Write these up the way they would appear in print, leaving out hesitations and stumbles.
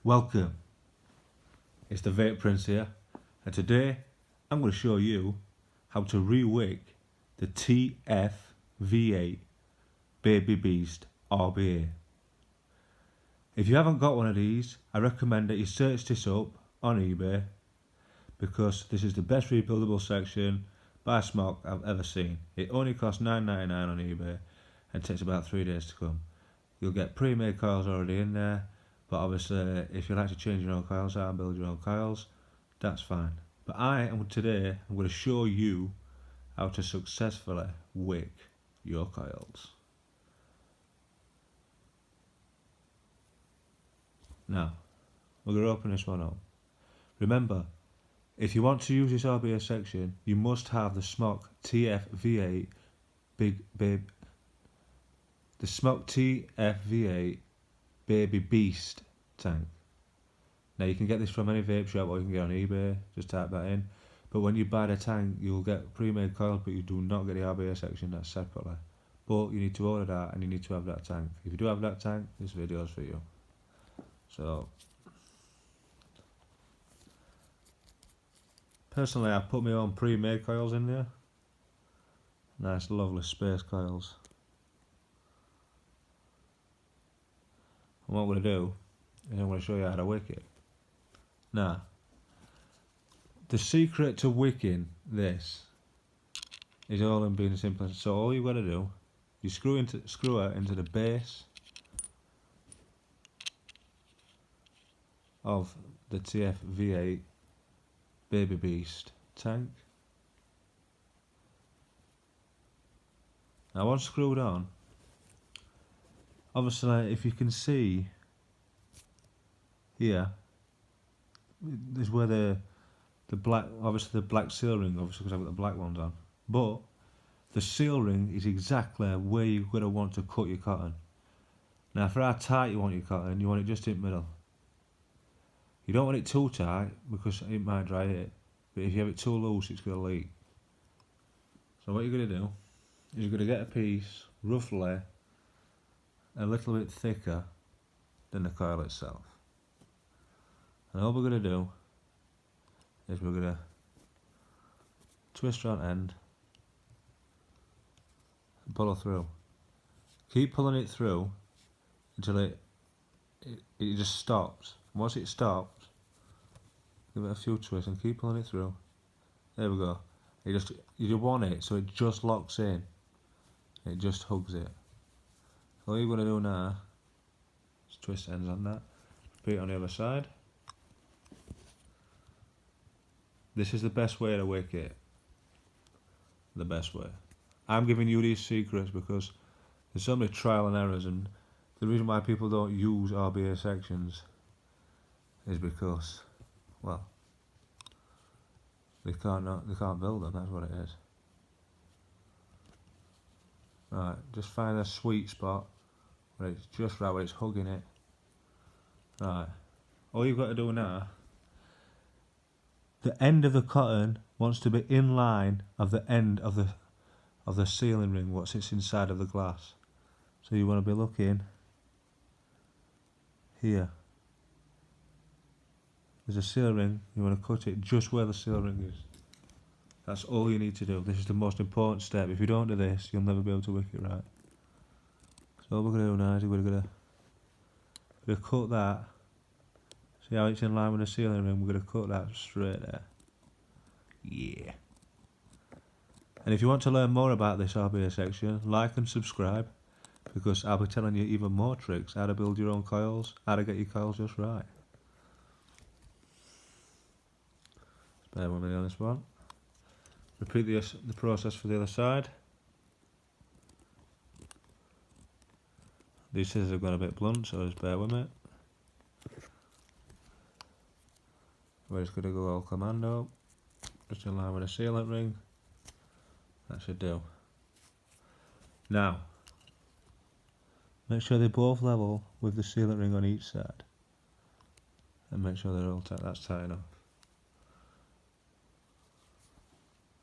Welcome, it's the Vape Prince here, and today I'm going to show you how to re-wick the tfv8 Baby Beast RBA. If you haven't got one of these, I recommend that you search this up on eBay because this is the best rebuildable section by Smok I've ever seen. It only costs $9.99 on eBay and takes about 3 days to come. You'll get pre-made coils already in there, but obviously if you like to change your own coils out and build your own coils, that's fine. But today I'm going to show you how to successfully wick your coils. Now, we're going to open this one up. Remember, if you want to use this RBA section, you must have the Smok tfv8 the Smok tfv8 Baby Beast tank. Now you can get this from any vape shop or you can get on eBay, just type that in. But when you buy the tank, you'll get pre-made coils, but you do not get the RBA section, that's separately. But you need to order that and you need to have that tank. If you do have that tank, this video is for you. So, personally I've put my own pre-made coils in there. Nice lovely space coils. And what I'm going to do is I'm going to show you how to wick it. Now, the secret to wicking this is all in being simple. So all you've got to do, you screw it into the base of the tfv8 Baby Beast tank. Now once screwed on, obviously if you can see here, this is where the black, obviously the black seal ring, obviously because I've got the black ones on, but the seal ring is exactly where you're going to want to cut your cotton. Now for how tight you want your cotton, you want it just in the middle. You don't want it too tight because it might dry it, but if you have it too loose it's going to leak. So what you're going to do is you're going to get a piece roughly a little bit thicker than the coil itself. And all we're going to do is we're going to twist front end and pull it through. Keep pulling it through until it just stops. Once it stops, give it a few twists and keep pulling it through. There we go. You want it so it just locks in. It just hugs it. All you're going to do now is twist ends on that. Repeat on the other side. This is the best way to wick it. The best way. I'm giving you these secrets because there's so many trial and errors, and the reason why people don't use RBA sections is because, well, they can't build them, that's what it is. Right, just find a sweet spot where it's just right, where it's hugging it. Right, all you've got to do now, the end of the cotton wants to be in line of the end of the sealing ring, what sits inside of the glass. So you want to be looking here. There's a seal ring, you want to cut it just where the seal ring is. That's all you need to do. This is the most important step. If you don't do this, you'll never be able to wick it right. So all we're going to do now is we're going to cut that. See how it's in line with the sealing ring? We're going to cut that straight there. Yeah. And if you want to learn more about this RBA section, like and subscribe, because I'll be telling you even more tricks, how to build your own coils, how to get your coils just right. Bear with me on this one. Repeat the process for the other side. These scissors have got a bit blunt, so just bear with me. We're just going to go all commando, just in line with the sealant ring. That should do. Now, make sure they're both level with the sealant ring on each side, and make sure they're all tight. That's tight enough.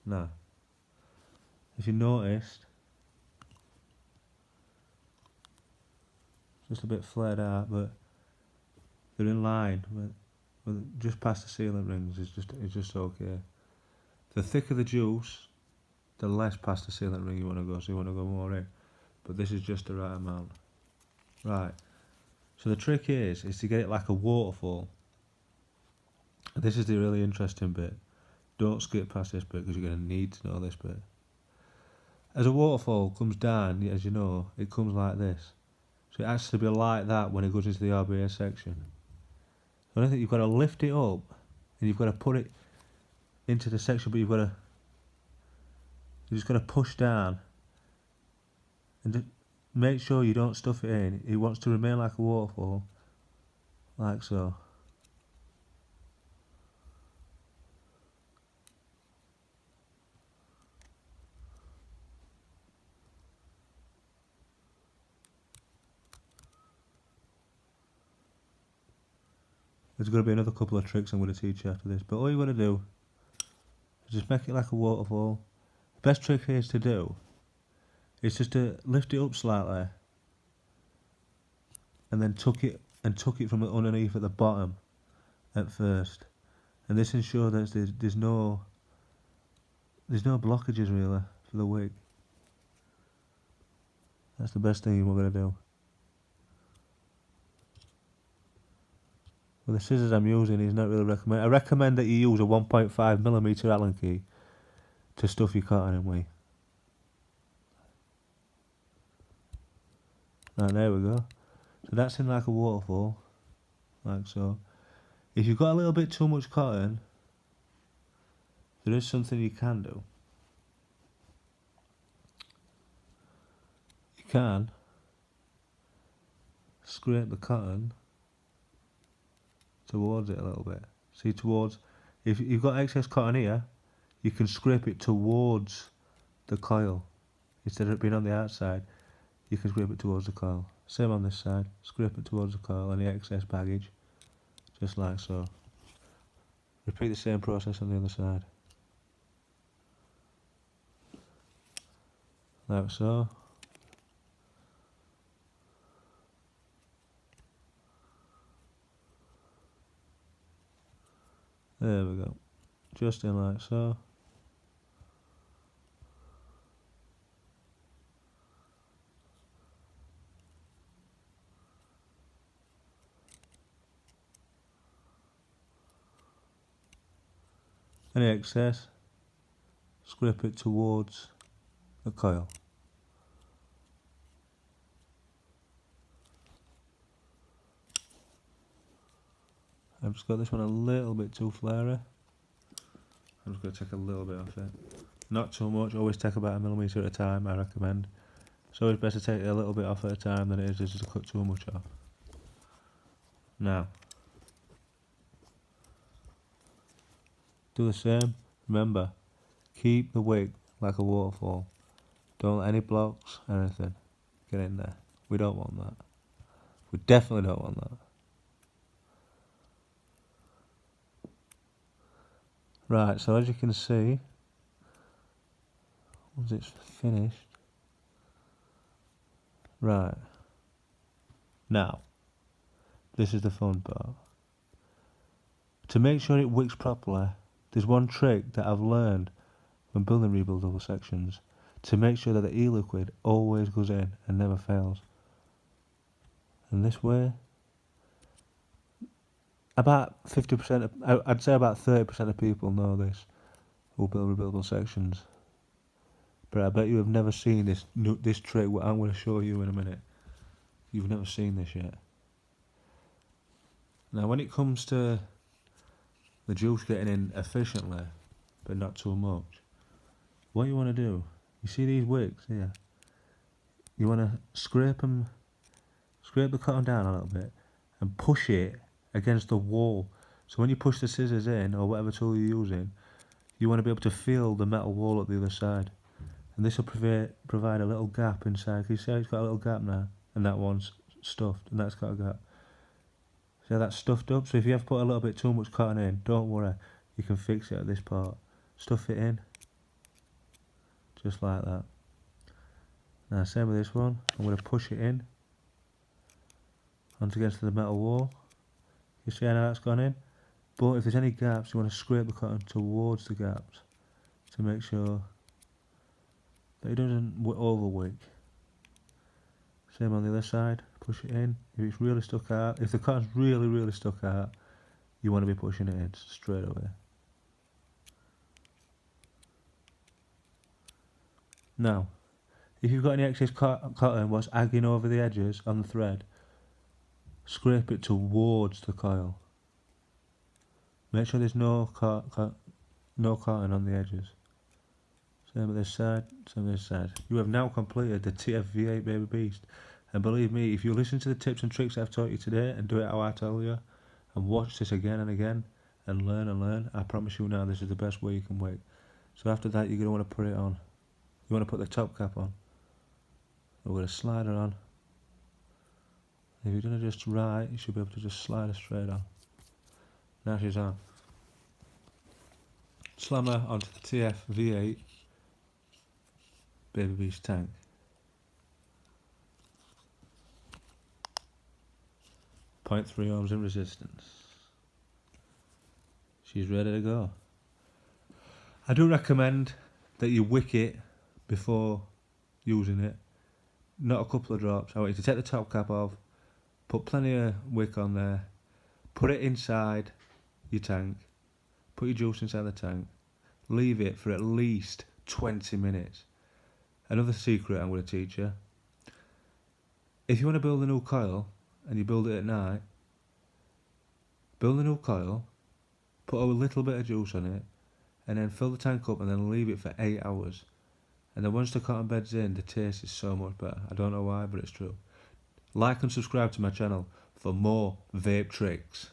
Now, if you noticed, just a bit flared out, but they're in line with just past the sealant rings. It's just okay. The thicker the juice, the less past the sealant ring you want to go. So you want to go more in, but this is just the right amount. Right. So the trick is to get it like a waterfall. This is the really interesting bit. Don't skip past this bit because you're going to need to know this bit. As a waterfall comes down, as you know, it comes like this. So it has to be like that when it goes into the RBA section. So I think you've got to lift it up and you've got to put it into the section, but you just got to push down and just make sure you don't stuff it in. It wants to remain like a waterfall, like so. There's going to be another couple of tricks I'm going to teach you after this, but all you got to do is just make it like a waterfall. The best trick here is to do is just to lift it up slightly and then tuck it from underneath at the bottom at first, and this ensures that there's no blockages really for the wick. That's the best thing we're going to do. Well, the scissors I'm using is not really recommended. I recommend that you use a 1.5mm Allen key to stuff your cotton in with. Right, there we go. So that's in like a waterfall, like so. If you've got a little bit too much cotton, there is something you can do. You can scrape the cotton towards it a little bit. See, if you've got excess cotton here, you can scrape it towards the coil. Instead of it being on the outside, you can scrape it towards the coil. Same on this side, scrape it towards the coil and the excess baggage, just like so. Repeat the same process on the other side. Like so. There we go. Just in like so. Any excess, scrape it towards the coil. I've just got this one a little bit too flary. I'm just going to take a little bit off it. Not too much, always take about 1mm at a time, I recommend. It's always better to take a little bit off at a time than it is just to cut too much off. Now, do the same. Remember, keep the wick like a waterfall. Don't let any blocks, anything, get in there. We don't want that. We definitely don't want that. Right, so as you can see, once it's finished, right, now, this is the fun part. To make sure it wicks properly, there's one trick that I've learned when building rebuildable sections, to make sure that the e-liquid always goes in and never fails. And this way, about 50%, I'd say about 30% of people know this who build rebuildable sections. But I bet you have never seen this trick, what I'm going to show you in a minute. You've never seen this yet. Now when it comes to the juice getting in efficiently, but not too much, what you want to do, you see these wicks here? You want to scrape the cotton down a little bit and push it against the wall. So when you push the scissors in, or whatever tool you're using, you want to be able to feel the metal wall at the other side. And this will provide a little gap inside. Can you see how it's got a little gap now? And that one's stuffed, and that's got a gap. See how that's stuffed up? So if you have put a little bit too much cotton in, don't worry, you can fix it at this part. Stuff it in, just like that. Now same with this one, I'm going to push it in onto against the metal wall, You see how that's gone in? But if there's any gaps, you want to scrape the cotton towards the gaps to make sure that it doesn't over wick. Same on the other side, push it in. If it's really stuck out, if the cotton's really stuck out, you want to be pushing it in straight away. Now, if you've got any excess cotton what's agging over the edges on the thread, scrape it towards the coil. Make sure there's no cotton on the edges. Same with this side, same with this side. You have now completed the tfv8 Baby Beast. And believe me, if you listen to the tips and tricks I've taught you today and do it how I tell you, and watch this again and again, and learn, I promise you now this is the best way you can wick. So after that you're going to want to put it on. You want to put the top cap on. We're going to slide it on. If you're doing it just right, you should be able to just slide it straight on. Now she's on. Slam her onto the tfv8 Baby Beast tank. .3 ohms in resistance. She's ready to go. I do recommend that you wick it before using it. Not a couple of drops. I want you to take the top cap off, put plenty of wick on there, put it inside your tank, put your juice inside the tank, leave it for at least 20 minutes. Another secret I'm going to teach you. If you want to build a new coil and you build it at night, build a new coil, put a little bit of juice on it, and then fill the tank up and then leave it for 8 hours. And then once the cotton bed's in, the taste is so much better. I don't know why, but it's true. Like and subscribe to my channel for more vape tricks.